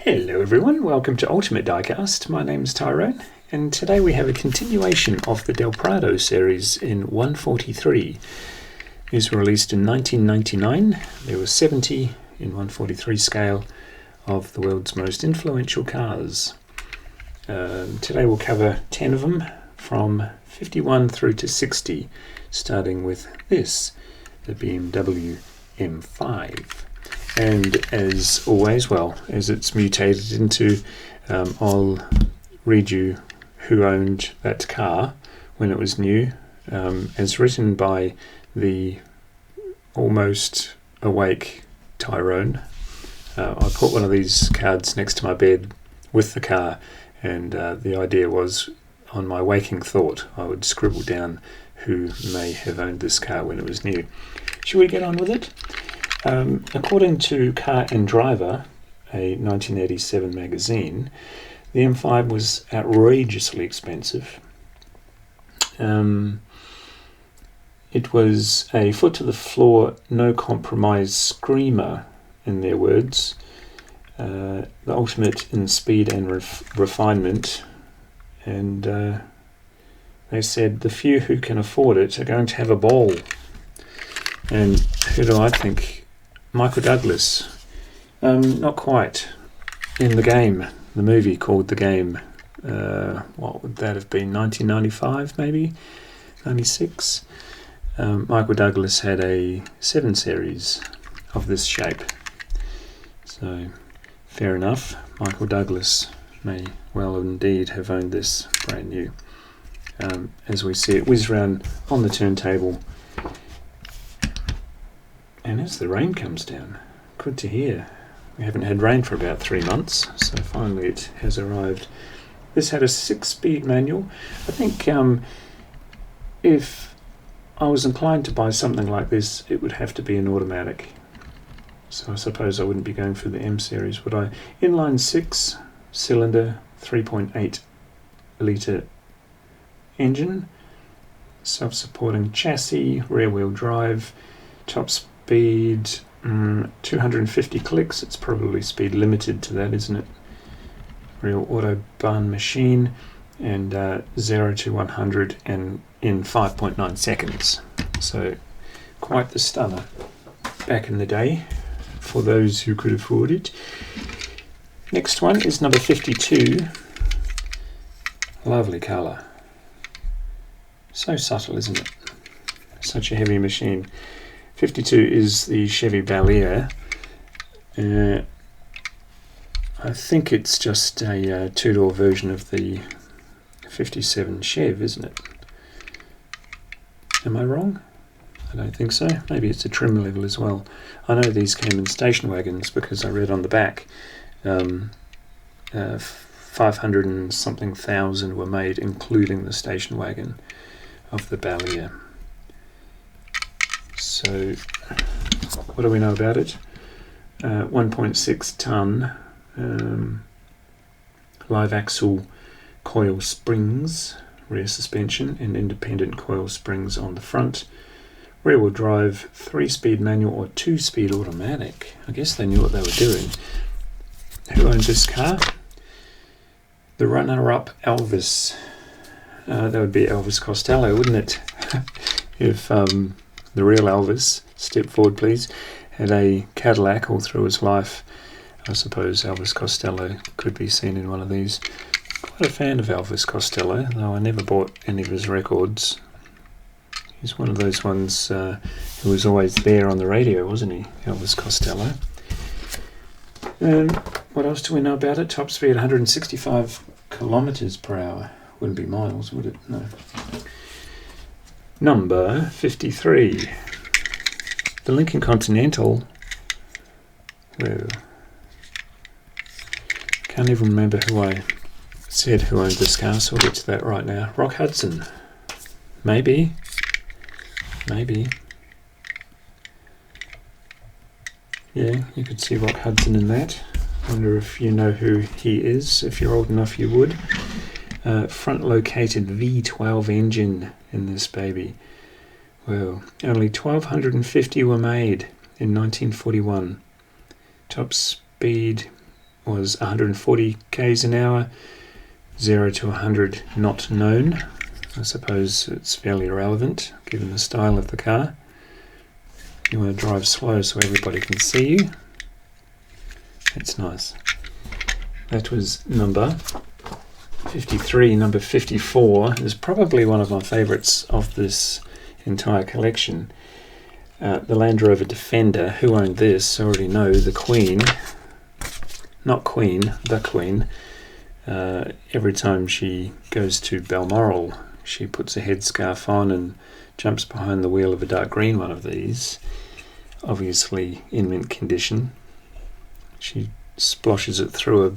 Hello everyone, welcome to Ultimate Diecast. My name's Tyrone, and today we have a continuation of the Del Prado series in 143. These were released in 1999. There were 70 in 143 scale of the world's most influential cars. Today we'll cover 10 of them from 51 through to 60, starting with this, the BMW M5. And as always, as it's mutated into, I'll read you who owned that car when it was new, as written by the almost awake Tyrone. I put one of these cards next to my bed with the car, and the idea was, on my waking thought, I would scribble down who may have owned this car when it was new. Should we get on with it? According to Car and Driver, a 1987 magazine, the M5 was outrageously expensive. It was a foot-to-the-floor, no-compromise screamer, in their words, the ultimate in speed and refinement, and they said the few who can afford it are going to have a ball. And who do I think? Michael Douglas. Not quite. In The Game, the movie called The Game, what would that have been, 1995 maybe? 96? Michael Douglas had a 7 Series of this shape. So, fair enough. Michael Douglas may well indeed have owned this brand new. As we see it whiz around on the turntable. And as the rain comes down, good to hear. We haven't had rain for about 3 months, so finally it has arrived. This had a 6-speed manual. I think if I was inclined to buy something like this, it would have to be an automatic. So I suppose I wouldn't be going for the M series, would I? Inline 6 cylinder, 3.8 litre engine, self-supporting chassis, rear-wheel drive, top speed 250 clicks. It's probably speed limited to that, isn't it? Real autobahn machine, and 0 to 100 in 5.9 seconds. So quite the stunner back in the day for those who could afford it. Next one is number 52. Lovely colour. So subtle, isn't it? Such a heavy machine. 52 is the Chevy Bel Air. I think it's just a two-door version of the 57 Chev, isn't it? Am I wrong? I don't think so. Maybe it's a trim level as well. I know these came in station wagons because I read on the back 500 and something thousand were made, including the station wagon of the Bel Air. So, what do we know about it? 1.6 tonne live axle coil springs, rear suspension, and independent coil springs on the front. Rear wheel drive, 3-speed manual or 2-speed automatic. I guess they knew what they were doing. Who owned this car? The runner-up Elvis. That would be Elvis Costello, wouldn't it? If the real Elvis, step forward please, had a Cadillac all through his life, I suppose Elvis Costello could be seen in one of these. Quite a fan of Elvis Costello, though I never bought any of his records. He's one of those ones who was always there on the radio, wasn't he, Elvis Costello? What else do we know about it? Top speed 165 kilometres per hour. Wouldn't be miles, would it? No. Number 53. The Lincoln Continental. Well, can't even remember who I said who owned this car, so we'll get to that right now. Rock Hudson. Maybe. Yeah, you could see Rock Hudson in that. Wonder if you know who he is. If you're old enough, you would. Front-located V12 engine in this baby. Well, only 1,250 were made in 1941. Top speed was 140 k's an hour. 0 to 100 not known. I suppose it's fairly irrelevant given the style of the car. You want to drive slow so everybody can see you. That's nice. That was number 53. Number 54 is probably one of my favourites of this entire collection. The Land Rover Defender. Who owned this? I already know. The Queen. Not Queen, the Queen. Every time she goes to Balmoral, she puts a headscarf on and jumps behind the wheel of a dark green one of these, obviously in mint condition. She splashes it through a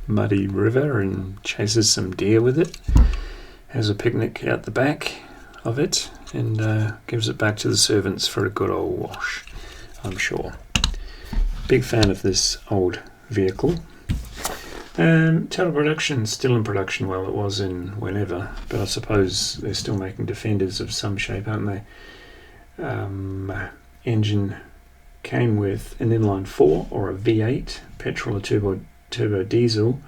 muddy river and chases some deer with it, has a picnic out the back of it, and gives it back to the servants for a good old wash, I'm sure. Big fan of this old vehicle. Total production, still in production. Well, it was in whenever, but I suppose they're still making Defenders of some shape, aren't they? Engine came with an inline 4 or a V8, petrol or turbo diesel.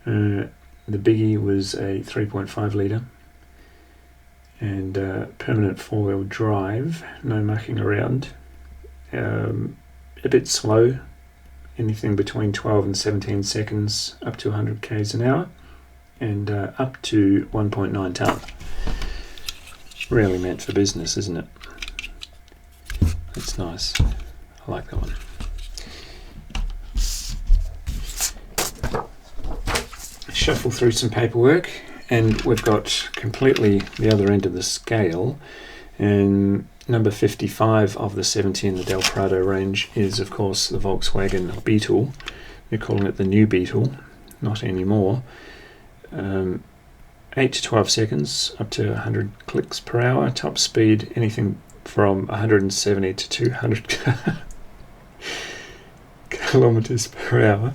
The biggie was a 3.5 litre, and permanent 4-wheel drive, no mucking around. A bit slow, anything between 12 and 17 seconds, up to 100 k's an hour, and up to 1.9 tonne. Really meant for business, isn't it? That's nice. I like that one. Shuffle through some paperwork, and we've got completely the other end of the scale. And number 55 of the 70 in the Del Prado range is, of course, the Volkswagen Beetle. They're calling it the new Beetle, not anymore. 8 to 12 seconds, up to 100 clicks per hour. Top speed, anything from 170 to 200 kilometers per hour.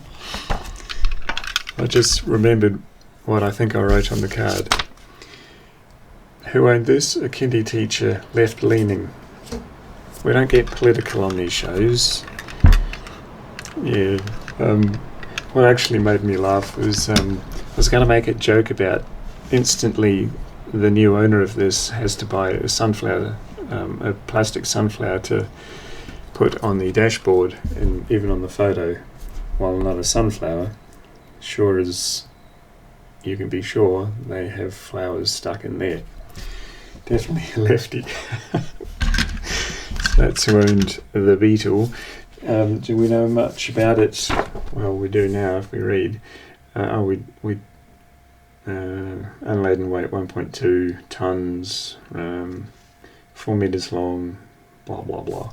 I just remembered what I think I wrote on the card. Who owned this? A kindy teacher, left-leaning. We don't get political on these shows. Yeah. What actually made me laugh was I was going to make a joke about instantly the new owner of this has to buy a sunflower, a plastic sunflower to put on the dashboard and even on the photo. While not a sunflower, sure as you can be sure, they have flowers stuck in there. Definitely a lefty. So that's who owned the Beetle. Do we know much about it? Well, we do now if we read. We unladen weight 1.2 tons, 4 meters long, blah blah blah.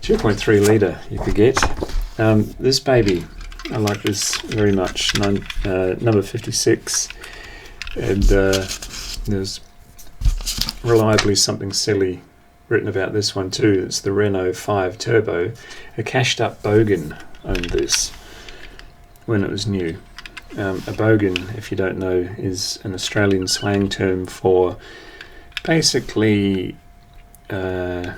2.3 litre you could get. This baby, I like this very much. Number 56, and there's reliably something silly written about this one too. It's the Renault 5 Turbo. A cashed up bogan owned this when it was new. A bogan, if you don't know, is an Australian slang term for basically a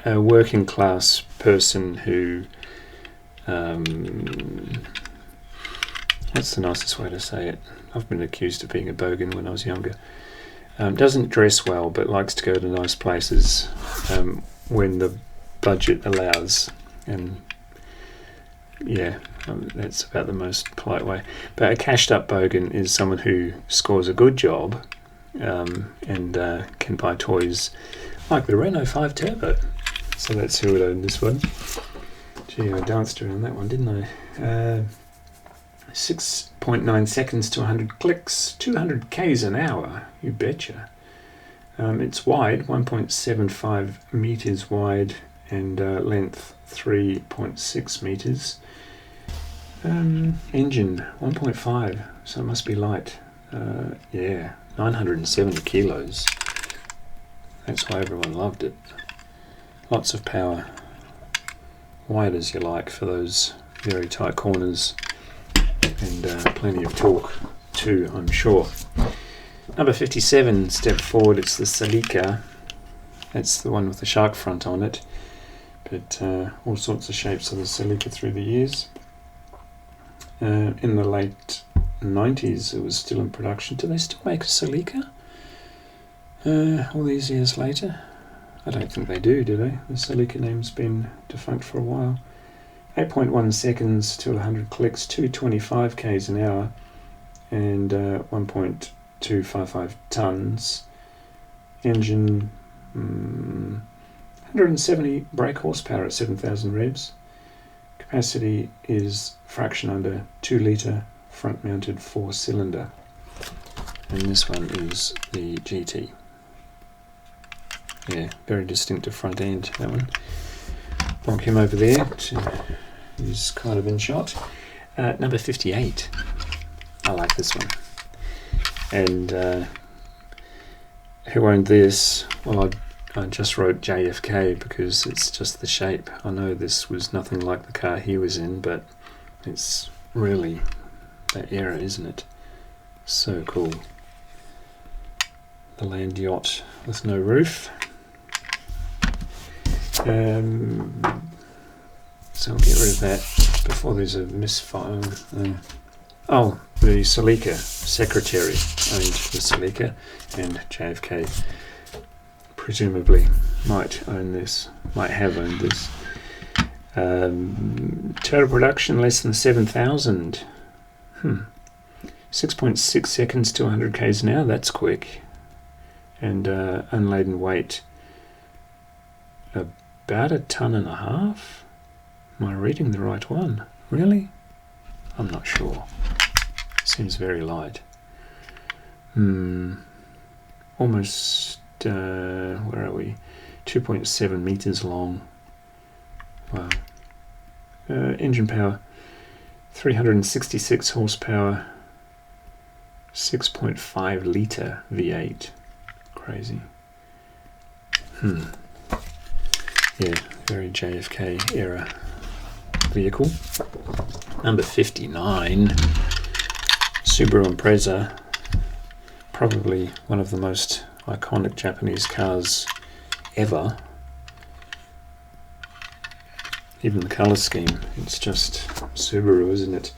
working class person who what's the nicest way to say it? I've been accused of being a bogan when I was younger. Doesn't dress well, but likes to go to nice places when the budget allows. And yeah, that's about the most polite way. But a cashed up bogan is someone who scores a good job and can buy toys like the Renault 5 Turbo. So that's who would own this one. Gee, I danced around that one, didn't I? 6.9 seconds to 100 clicks, 200 k's an hour, you betcha. It's wide, 1.75 meters wide, and length 3.6 meters. Engine 1.5, so it must be light. Yeah, 970 kilos. That's why everyone loved it. Lots of power, wide as you like for those very tight corners. And plenty of torque too, I'm sure. Number 57, step forward, it's the Celica. That's the one with the shark front on it. but all sorts of shapes of the Celica through the years. In the late 90s it was still in production. Do they still make a Celica all these years later? I don't think they do they? The Celica name's been defunct for a while. 8.1 seconds to 100 clicks, 225 k's an hour, and 1.255 tons. Engine 170 brake horsepower at 7,000 revs. Capacity is fraction under 2 litre, front mounted 4-cylinder. And this one is the GT. Yeah, very distinctive front end, that one. Bonk him over there, he's kind of in shot. Number 58. I like this one. And who owned this? Well, I just wrote JFK because it's just the shape. I know this was nothing like the car he was in, but it's really that era, isn't it? So cool. The land yacht with no roof. So I'll get rid of that before there's a misfire. Oh, the Celica secretary owned the Celica, and JFK presumably might have owned this. Total production less than 7,000. 6.6 seconds to 100 k's an hour. That's quick. And unladen weight about 1.5 tons. Am I reading the right one? Really? I'm not sure. Seems very light. Almost, where are we? 2.7 meters long. Wow. Engine power, 366 horsepower, 6.5 litre V8. Crazy. Yeah, very JFK era vehicle. Number 59, Subaru Impreza, probably one of the most iconic Japanese cars ever. Even the colour scheme, it's just Subaru, isn't it?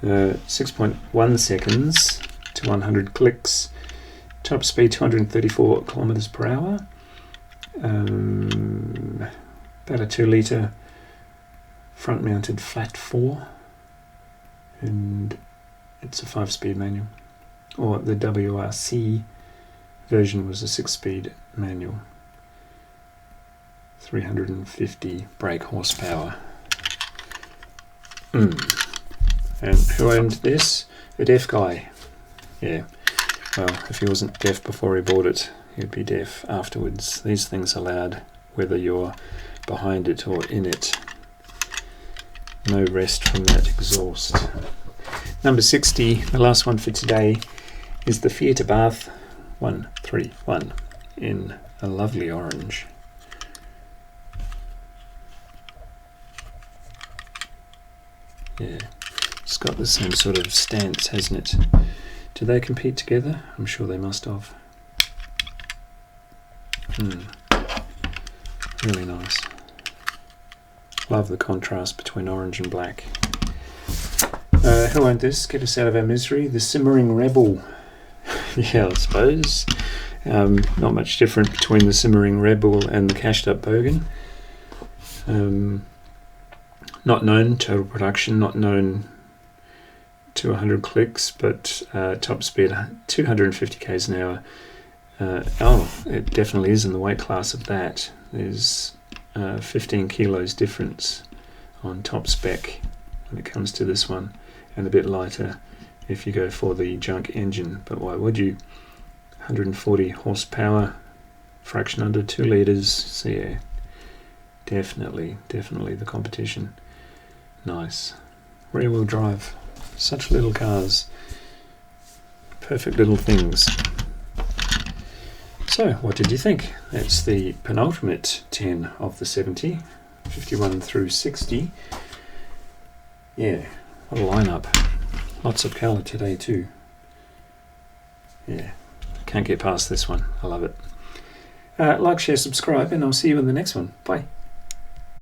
6.1 seconds to 100 clicks, top speed 234 kilometers per hour, about a 2 litre front mounted flat 4, and it's a 5-speed manual, or the WRC version was a 6-speed manual. 350 brake horsepower. And who owned this? A deaf guy. Yeah, well, if he wasn't deaf before he bought it, he'd be deaf afterwards. These things are loud whether you're behind it or in it. No rest from that exhaust. Number 60, the last one for today, is the Fiat Abarth 131 in a lovely orange. Yeah, it's got the same sort of stance, hasn't it? Do they compete together? I'm sure they must have. Really nice. Love the contrast between orange and black. Who owned this? Get us out of our misery. The Simmering Rebel. Yeah, I suppose. Not much different between the Simmering Rebel and the cashed up Bogan. Not known total production, not known to 100 clicks, but top speed 250 k's an hour. It definitely is in the weight class of that. There's 15 kilos difference on top spec when it comes to this one, and a bit lighter if you go for the junk engine, but why would you? 140 horsepower, fraction under 2 litres, so yeah, definitely the competition. Nice. Rear wheel drive, such little cars, perfect little things. So what did you think? That's the penultimate 10 of the 70, 51 through 60. Yeah, what a lineup. Lots of colour today too. Yeah, can't get past this one. I love it. Like, share, subscribe, and I'll see you in the next one. Bye.